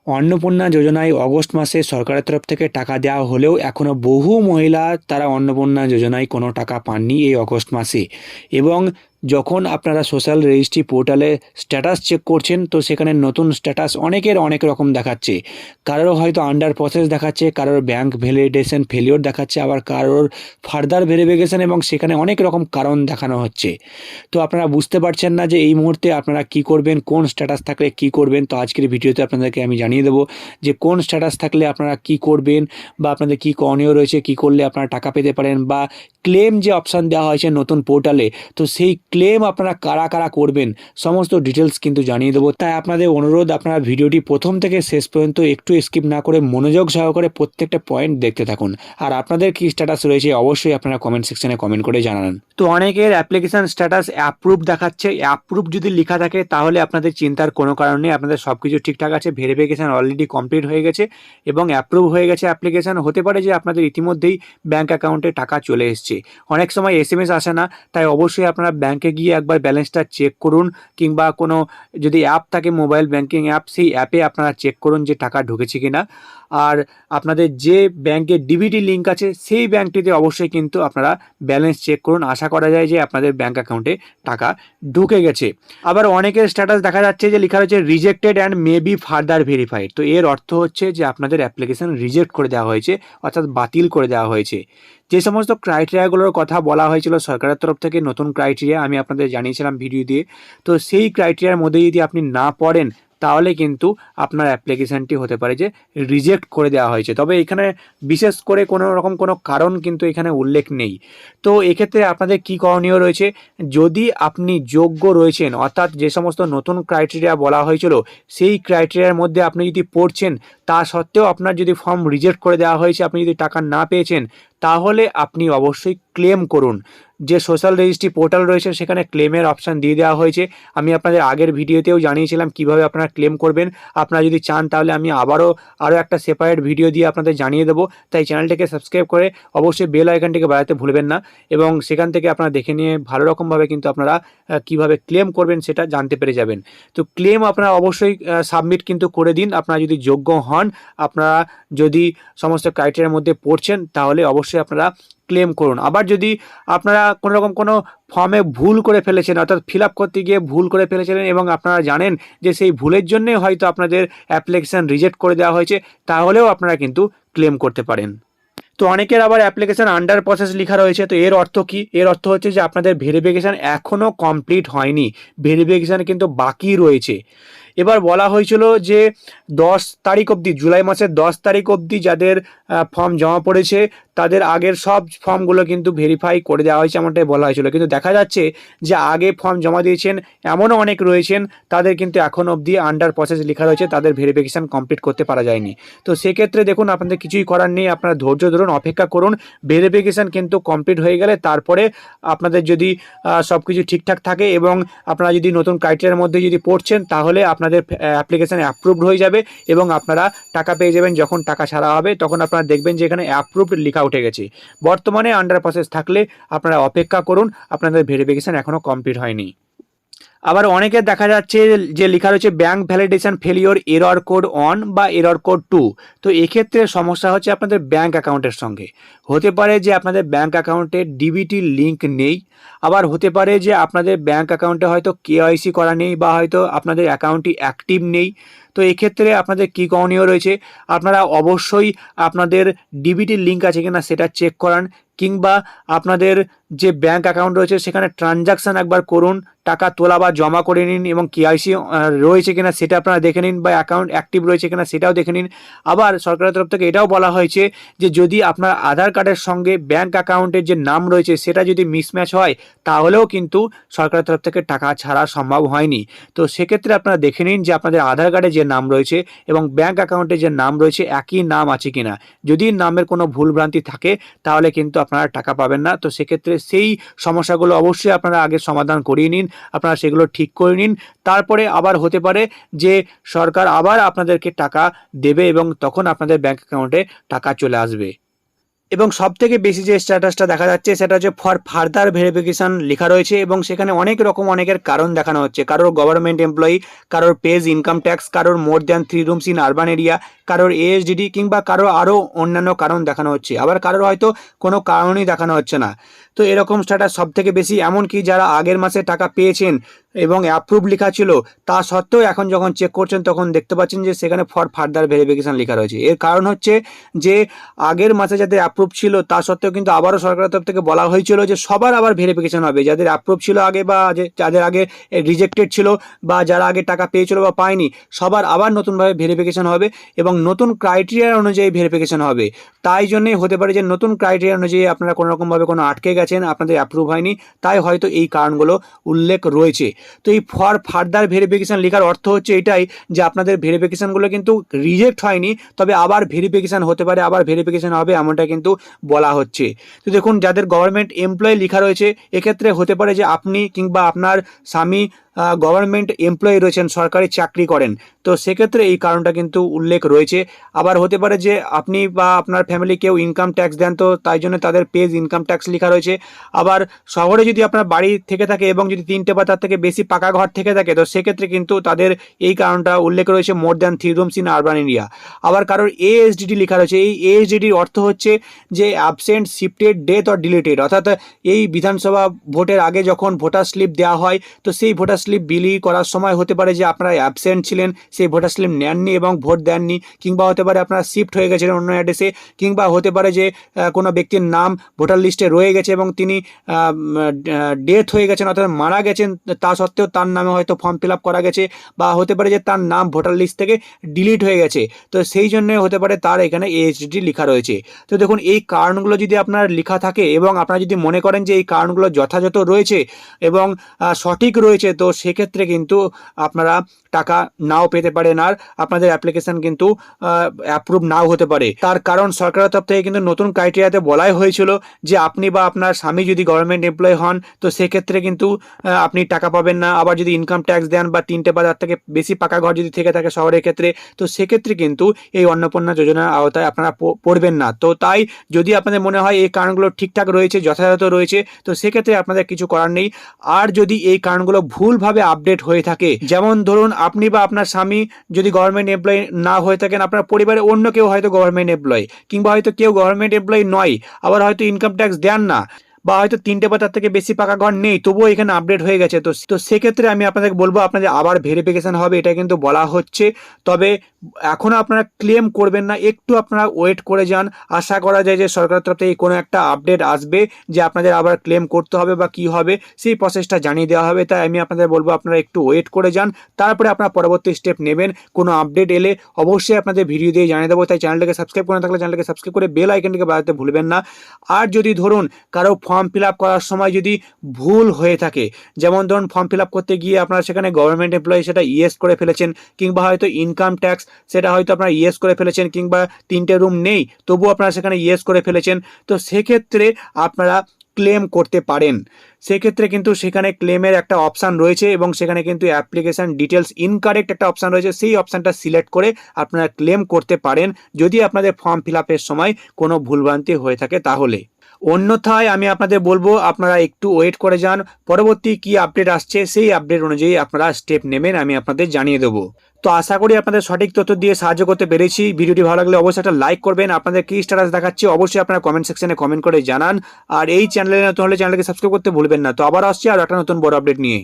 অন্নপূর্ণা যোজনায় অগস্ট মাসে সরকারের তরফ থেকে টাকা দেওয়া হলেও এখনও বহু মহিলা তারা অন্নপূর্ণা যোজনায় কোনো টাকা পাননি এই অগস্ট মাসে। এবং যখন আপনারা সোশ্যাল রেজিস্ট্রি পোর্টালে স্ট্যাটাস চেক করছেন তো সেখানে নতুন স্ট্যাটাস অনেকের অনেক রকম দেখাচ্ছে। কারোর হয়তো আন্ডার প্রসেস দেখাচ্ছে, কারোর ব্যাংক ভ্যালিডেশন ফেলিওর দেখাচ্ছে, আবার কারোর ফার্দার ভেরিফিকেশন, এবং সেখানে অনেক রকম কারণ দেখানো হচ্ছে। তো আপনারা বুঝতে পারছেন না যে এই মুহূর্তে আপনারা কি করবেন, কোন স্ট্যাটাস থাকলে কি করবেন। তো আজকের ভিডিওতে আপনাদেরকে আমি জানিয়ে দেবো যে কোন স্ট্যাটাস থাকলে আপনারা কি করবেন বা আপনাদের কি করণীয় রয়েছে, কি করলে আপনারা টাকা পেতে পারেন, বা ক্লেম যে অপশান দেওয়া হয়েছে নতুন পোর্টালে তো সেই ক্লেম আপনারা কারা কারা করবেন সমস্ত ডিটেলস কিন্তু জানিয়ে দেবো। তাই আপনাদের অনুরোধ, আপনারা ভিডিওটি প্রথম থেকে শেষ পর্যন্ত একটু স্কিপ না করে মনোযোগ সহকারে প্রত্যেকটা পয়েন্ট দেখতে থাকুন। আর আপনাদের কি স্ট্যাটাস রয়েছে অবশ্যই আপনারা কমেন্ট সেকশনে কমেন্ট করে জানান। তো অনেকের অ্যাপ্লিকেশন স্ট্যাটাস অ্যাপ্রুভ দেখাচ্ছে। অ্যাপ্রুভ যদি লেখা থাকে তাহলে আপনাদের চিন্তার কোনো কারণ নেই, আপনাদের সব কিছু ঠিকঠাক আছে, ভেরিফিকেশান অলরেডি কমপ্লিট হয়ে গেছে এবং অ্যাপ্রুভ হয়ে গেছে অ্যাপ্লিকেশান। হতে পারে যে আপনাদের ইতিমধ্যেই ব্যাঙ্ক অ্যাকাউন্টে টাকা চলে এসছে, অনেক সময় এসএমএস আসে না, তাই অবশ্যই আপনারা ব্যাঙ্কে গিয়ে একবার ব্যালেন্সটা চেক করুন, কিংবা কোনো যদি অ্যাপ থাকে মোবাইল ব্যাঙ্কিং অ্যাপ সেই অ্যাপে আপনারা চেক করুন যে টাকা ঢুকেছে কিনা। আর আপনাদের যে ব্যাংকের ডিবিটি লিঙ্ক আছে সেই ব্যাংকটিতে অবশ্যই কিন্তু আপনারা ব্যালেন্স চেক করুন, আশা করা যায় যে আপনাদের ব্যাঙ্ক অ্যাকাউন্টে টাকা ঢুকে গেছে। আবার অনেকের স্ট্যাটাস দেখা যাচ্ছে যে লেখা রয়েছে rejected and may be further verified. তো এর অর্থ হচ্ছে যে আপনাদের অ্যাপ্লিকেশন রিজেক্ট করে দেওয়া হয়েছে, অর্থাৎ বাতিল করে দেওয়া হয়েছে। যে সমস্ত ক্রাইটেরিয়াগুলোর কথা বলা হয়েছিল সরকারের তরফ থেকে, নতুন ক্রাইটেরিয়া আমি আপনাদের জানিয়েছিলাম ভিডিও দিয়ে, তো সেই ক্রাইটেরিয়ার মধ্যে যদি আপনি না পড়েন তাহলে কিন্তু আপনার অ্যাপ্লিকেশানটি হতে পারে যে রিজেক্ট করে দেওয়া হয়েছে। তবে এখানে বিশেষ করে কোনো রকম কোনো কারণ কিন্তু এখানে উল্লেখ নেই। তো এক্ষেত্রে আপনাদের কী করণীয় রয়েছে, যদি আপনি যোগ্য রয়েছেন, অর্থাৎ যে সমস্ত নতুন ক্রাইটেরিয়া বলা হয়েছিল সেই ক্রাইটেরিয়ার মধ্যে আপনি যদি পড়ছেন, তা সত্ত্বেও আপনার যদি ফর্ম রিজেক্ট করে দেওয়া হয়েছে, আপনি যদি টাকা না পেয়েছেন, তাহলে আপনি অবশ্যই ক্লেম করুন। যে সোশ্যাল রেজিস্ট্রি পোর্টাল রয়েছে সেখানে ক্লেমের অপশান দিয়ে দেওয়া হয়েছে। আমি আপনাদের আগের ভিডিওতেও জানিয়েছিলাম কিভাবে আপনারা ক্লেম করবেন। আপনারা যদি চান তাহলে আমি আরও একটা সেপারেট ভিডিও দিয়ে আপনাদের জানিয়ে দেবো। তাই চ্যানেলটিকে সাবস্ক্রাইব করে অবশ্যই বেল আইকনটিকে বাজাতে ভুলবেন না, এবং সেখান থেকে আপনারা দেখে নিয়ে ভালো রকমভাবে কিন্তু আপনারা কিভাবে ক্লেম করবেন সেটা জানতে পেরে যাবেন। তো ক্লেম আপনারা অবশ্যই সাবমিট কিন্তু করে দিন। আপনারা যদি যোগ্য হন, আপনারা যদি সমস্ত ক্রাইটেরিয়ার মধ্যে পড়ছেন, তাহলে অবশ্যই আপনারা ক্লেম করুন। আবার যদি আপনারা কোনো রকম কোনো ফর্মে ভুল করে ফেলেছেন, অর্থাৎ ফিল আপ করতে গিয়ে ভুল করে ফেলেছিলেন এবং আপনারা জানেন যে সেই ভুলের জন্যে হয়তো আপনাদের অ্যাপ্লিকেশান রিজেক্ট করে দেওয়া হয়েছে, তাহলেও আপনারা কিন্তু ক্লেম করতে পারেন। তো অনেকের আবার অ্যাপ্লিকেশান আন্ডার প্রসেস লেখা রয়েছে। তো এর অর্থ কি? এর অর্থ হচ্ছে যে আপনাদের ভেরিফিকেশান এখনও কমপ্লিট হয়নি, ভেরিফিকেশান কিন্তু বাকি রয়েছে। এবার বলা হয়েছিল যে 10 তারিখ অবধি, জুলাই মাসের 10 তারিখ অবধি যাদের ফর্ম জমা পড়েছে তাদের আগের সব ফর্মগুলো কিন্তু ভেরিফাই করে দেওয়া হয়েছে, এমনটাই বলা হয়েছিল। কিন্তু দেখা যাচ্ছে যে আগে ফর্ম জমা দিয়েছেন এমনও অনেক রয়েছেন, তাদের কিন্তু এখন অবধি আন্ডার প্রসেস লেখা রয়েছে, তাদের ভেরিফিকেশান কমপ্লিট করতে পারা যায়নি। তো সেক্ষেত্রে দেখুন, আপনাদের কিছুই করার নেই, আপনারা ধৈর্য ধরুন, অপেক্ষা করুন। ভেরিফিকেশান কিন্তু কমপ্লিট হয়ে গেলে তারপরে আপনাদের যদি সব কিছু ঠিকঠাক থাকে এবং আপনারা যদি নতুন ক্রাইটেরিয়ার মধ্যে যদি পড়ছেন, তাহলে আপনাদের অ্যাপ্লিকেশান অ্যাপ্রুভড হয়ে যাবে এবং আপনারা টাকা পেয়ে যাবেন। যখন টাকা ছাড়া হবে তখন আপনারা দেখবেন যে এখানে অ্যাপ্রুভড লেখা উঠে গেছে। বর্তমানে আন্ডার প্রসেস থাকলে আপনারা অপেক্ষা করুন, আপনাদের ভেরিফিকেশান এখনও কমপ্লিট হয়নি। আবার অনেকের দেখা যাচ্ছে যে লেখা রয়েছে bank validation failure error code 1 বা এরর কোড 2। তো এক্ষেত্রে সমস্যা হচ্ছে আপনাদের ব্যাঙ্ক অ্যাকাউন্টের সঙ্গে। হতে পারে যে আপনাদের ব্যাঙ্ক অ্যাকাউন্টে ডিবিটি লিঙ্ক নেই, আবার হতে পারে যে আপনাদের ব্যাঙ্ক অ্যাকাউন্টে হয়তো কেওয়াইসি করা নেই, বা হয়তো আপনাদের অ্যাকাউন্টটি অ্যাক্টিভ নেই। তো এক্ষেত্রে আপনাদের কী করণীয় রয়েছে, আপনারা অবশ্যই আপনাদের ডিবিটির লিঙ্ক আছে কিনা সেটা চেক করান, কিংবা আপনাদের যে ব্যাঙ্ক অ্যাকাউন্ট রয়েছে সেখানে ট্রানজাকশান একবার করুন, টাকা তোলা বা জমা করে নিন, এবং কেওয়াইসি রয়েছে কিনা সেটা আপনারা দেখে নিন, বা অ্যাকাউন্ট অ্যাক্টিভ রয়েছে কিনা সেটাও দেখে নিন। আবার সরকারের তরফ থেকে এটাও বলা হয়েছে যে যদি আপনার আধার কার্ডের সঙ্গে ব্যাঙ্ক অ্যাকাউন্টের যে নাম রয়েছে সেটা যদি মিসম্যাচ হয়, তাহলেও কিন্তু সরকারের তরফ থেকে টাকা ছাড়া সম্ভব হয়নি। তো সেক্ষেত্রে আপনারা দেখে নিন যে আপনাদের আধার কার্ডে যে নাম রয়েছে এবং ব্যাঙ্ক অ্যাকাউন্টে যে নাম রয়েছে একই নাম আছে কিনা। যদি নামের কোনো ভুলভ্রান্তি থাকে তাহলে কিন্তু আপনারা টাকা পাবেন না। তো সেক্ষেত্রে সেই সমস্যাগুলো অবশ্যই আপনারা আগে সমাধান করিয়ে নিন, আপনারা সেগুলো ঠিক করে নিন। তারপরে আবার হতে পারে যে সরকার আবার আপনাদেরকে টাকা দেবে এবং তখন আপনাদের ব্যাঙ্ক অ্যাকাউন্টে টাকা চলে আসবে। এবং সবথেকে বেশি যে স্ট্যাটাসটা দেখা যাচ্ছে সেটা হচ্ছে ফর ফার্দার ভেরিফিকেশন লেখা রয়েছে এবং সেখানে অনেক রকম অনেকের কারণ দেখানো হচ্ছে, কারোর গভর্নমেন্ট এমপ্লয়ি, কারোর পেজ ইনকাম ট্যাক্স, কারোর more than 3 rooms in urban area, কারোর এএসডিডি কিংবা কারোর আরও অন্যান্য কারণ দেখানো হচ্ছে, আবার কারোর হয়তো কোনো কারণই দেখানো হচ্ছে না। তো এরকম স্ট্যাটাস সবথেকে বেশি, এমনকি যারা আগের মাসে টাকা পেয়েছেন এবং অ্যাপ্রুভ লেখা ছিল তা সত্ত্বেও এখন যখন চেক করছেন তখন দেখতে পাচ্ছেন যে সেখানে ফর ফার্দার ভেরিফিকেশন লেখা রয়েছে। এর কারণ হচ্ছে যে আগের মাসে যাদের অ্যাপ্রুভ ছিল তা সত্ত্বেও কিন্তু আবারও সরকারের তরফ থেকে বলা হয়েছিল যে সবার আবার ভেরিফিকেশন হবে, যাদের অ্যাপ্রুভ ছিল আগে বা যাদের আগে রিজেক্টেড ছিল বা যারা আগে টাকা পেয়েছিল বা পায়নি, সবার আবার নতুনভাবে ভেরিফিকেশন হবে এবং নতুন ক্রাইটেরিয়া অনুযায়ী ভেরিফিকেশন হবে। তাই জন্যই হতে পারে যে নতুন ক্রাইটেরিয়া অনুযায়ী আপনারা কোনো রকমভাবে কোনো আটকে গেছেন, আপনাদের অ্যাপ্রুভ হয়নি, তাই হয়তো এই কারণগুলো উল্লেখ রয়েছে। তো এই ফর ফার্দার ভেরিফিকেশন লেখার অর্থ হচ্ছে এটাই যে আপনাদের ভেরিফিকেশনগুলো কিন্তু রিজেক্ট হয়নি, তবে আবার ভেরিফিকেশন হতে পারে, আবার ভেরিফিকেশন হবে, এমনটা কিন্তু বলা হচ্ছে। তো দেখুন, যাদের গভর্নমেন্ট এমপ্লয়ি লেখা রয়েছে এক্ষেত্রে হতে পারে যে আপনি কিংবা আপনার স্বামী গভর্নমেন্ট এমপ্লয়ি রয়েছেন, সরকারি চাকরি করেন, তো সেক্ষেত্রে এই কারণটা কিন্তু উল্লেখ রয়েছে। আবার হতে পারে যে আপনি বা আপনার ফ্যামিলি কেউ ইনকাম ট্যাক্স দেন, তো তাই জন্য তাদের পেজ ইনকাম ট্যাক্স লেখা রয়েছে। আবার শহরে যদি আপনার বাড়ি থেকে থাকে এবং যদি 3টে বা তার থেকে বেশি পাকা ঘর থেকে থাকে, তো সেক্ষেত্রে কিন্তু তাদের এই কারণটা উল্লেখ রয়েছে, more than 3 rooms in urban area. আবার কারোর এএসডিডি লেখা রয়েছে, এই এএসডিডির অর্থ হচ্ছে যে absent, shifted, death or deleted, অর্থাৎ এই বিধানসভা ভোটের আগে যখন ভোটার স্লিপ দেওয়া হয়, তো সেই ভোটার স্লিপ বিলি করার সময় হতে পারে যে আপনারা অ্যাবসেন্ট ছিলেন, সেই ভোটার স্লিপ নেননি এবং ভোট দেননি, কিংবা হতে পারে আপনারা শিফট হয়ে গেছিলেন অন্য অ্যাড্রেসে, কিংবা হতে পারে যে কোনো ব্যক্তির নাম ভোটার লিস্টে রয়ে গেছে এবং তিনি ডেথ হয়ে গেছেন অর্থাৎ মারা গেছেন, তা সত্ত্বেও তার নামে হয়তো ফর্ম ফিল আপ করা গেছে, বা হতে পারে যে তার নাম ভোটার লিস্ট থেকে ডিলিট হয়ে গেছে, তো সেই জন্য হতে পারে তার এখানে এএসডি লেখা রয়েছে। তো দেখুন, এই কারণগুলো যদি আপনার লেখা থাকে এবং আপনারা যদি মনে করেন যে এই কারণগুলো যথাযথ রয়েছে এবং সঠিক রয়েছে, তো সেক্ষেত্রে কিন্তু আপনারা টাকা নাও পেতে পারেন, আর আপনাদের অ্যাপ্লিকেশন কিন্তু অ্যাপ্রুভ নাও হতে পারে। তার কারণ সরকারের তরফ থেকে কিন্তু নতুন ক্রাইটেরিয়াতে বলাই হয়েছিল যে আপনি বা আপনার স্বামী যদি গভর্নমেন্ট এমপ্লয়ি হন, তো সেক্ষেত্রে কিন্তু আপনি টাকা পাবেন না। আবার যদি ইনকাম ট্যাক্স দেন বা 3টে বা তার থেকে বেশি পাকা ঘর যদি থেকে থাকে শহরের ক্ষেত্রে, তো সেক্ষেত্রে কিন্তু এই অন্নপূর্ণা যোজনার আওতায় আপনারা পড়বেন না। তো তাই যদি আপনাদের মনে হয় এই কারণগুলো ঠিকঠাক রয়েছে, যথাযথ রয়েছে, তো সেক্ষেত্রে আপনাদের কিছু করার নেই। আর যদি এই কারণগুলো ভুলভাবে আপডেট হয়ে থাকে, যেমন ধরুন আপনি বা আপনার স্বামী যদি গভর্নমেন্ট এমপ্লয়ি না হয়ে থাকেন, আপনার পরিবারে অন্য কেউ হয়তো গভর্নমেন্ট এমপ্লয়ি, কিংবা হয়তো কেউ গভর্নমেন্ট এমপ্লয়ি নয়, আবার হয়তো ইনকাম ট্যাক্স দেন না, বা হয়তো 3টে বা তার থেকে বেশি পাকা ঘর নেই, তবুও এখানে আপডেট হয়ে গেছে, তো সেক্ষেত্রে আমি আপনাদেরকে বলবো আপনাদের আবার ভেরিফিকেশন হবে, এটা কিন্তু বলা হচ্ছে। তবে এখনও আপনারা ক্লেম করবেন না, একটু আপনারা ওয়েট করে যান। আশা করা যায় যে সরকারের তরফ থেকে কোনো একটা আপডেট আসবে যে আপনাদের আবার ক্লেম করতে হবে বা কি হবে, সেই প্রসেসটা জানিয়ে দেওয়া হবে। তাই আমি আপনাদের বলবো আপনারা একটু ওয়েট করে যান, তারপরে আপনারা পরবর্তী স্টেপ নেবেন। কোনো আপডেট এলে অবশ্যই আপনাদের ভিডিও দিয়ে জানিয়ে দেবো। তাই চ্যানেলটাকে সাবস্ক্রাইব করে না থাকলে চ্যানেলটাকে সাবস্ক্রাইব করে বেল আইকনটিকে বাজাতে ভুলবেন না। আর যদি ধরুন কারো ফর্ম ফিল আপ করার সময় যদি ভুল হয়ে থাকে, যেমন ধরুন ফর্ম ফিল আপ করতে গিয়ে আপনারা সেখানে গভর্নমেন্ট এমপ্লয়ি সেটা ইয়েস করে ফেলেছেন, কিংবা হয়তো ইনকাম ট্যাক্স সেটা হয়তো আপনারা ইয়েস করে ফেলেছেন, কিংবা 3টে রুম নেই তবুও আপনারা সেখানে ইয়েস করে ফেলেছেন, তো সেক্ষেত্রে আপনারা ক্লেম করতে পারেন। সেক্ষেত্রে কিন্তু সেখানে ক্লেমের একটা অপশান রয়েছে এবং সেখানে কিন্তু অ্যাপ্লিকেশান ডিটেলস ইনকারেক্ট একটা অপশান রয়েছে, সেই অপশানটা সিলেক্ট করে আপনারা ক্লেম করতে পারেন যদি আপনাদের ফর্ম ফিল আপের সময় কোনো ভুলভ্রান্তি হয়ে থাকে তাহলে। অন্যথায় আমি আপনাদের বলবো আপনারা একটু ওয়েট করে যান, পরবর্তী কি আপডেট আসছে সেই আপডেট অনুযায়ী আপনারা স্টেপ নেবেন, আমি আপনাদের জানিয়ে দেবো। তো আশা করি আপনাদের সঠিক তথ্য দিয়ে সাহায্য করতে পেরেছি। ভিডিওটি ভালো লাগলে অবশ্যই একটা লাইক করবেন। আপনাদের কি স্ট্যাটাস দেখাচ্ছে অবশ্যই আপনারা কমেন্ট সেকশনে কমেন্ট করে জানান। আর এই চ্যানেলে নতুন হলে চ্যানেলকে সাবস্ক্রাইব করতে ভুলবেন না। তো আবার আসছি আর একটা নতুন বড় আপডেট নিয়ে।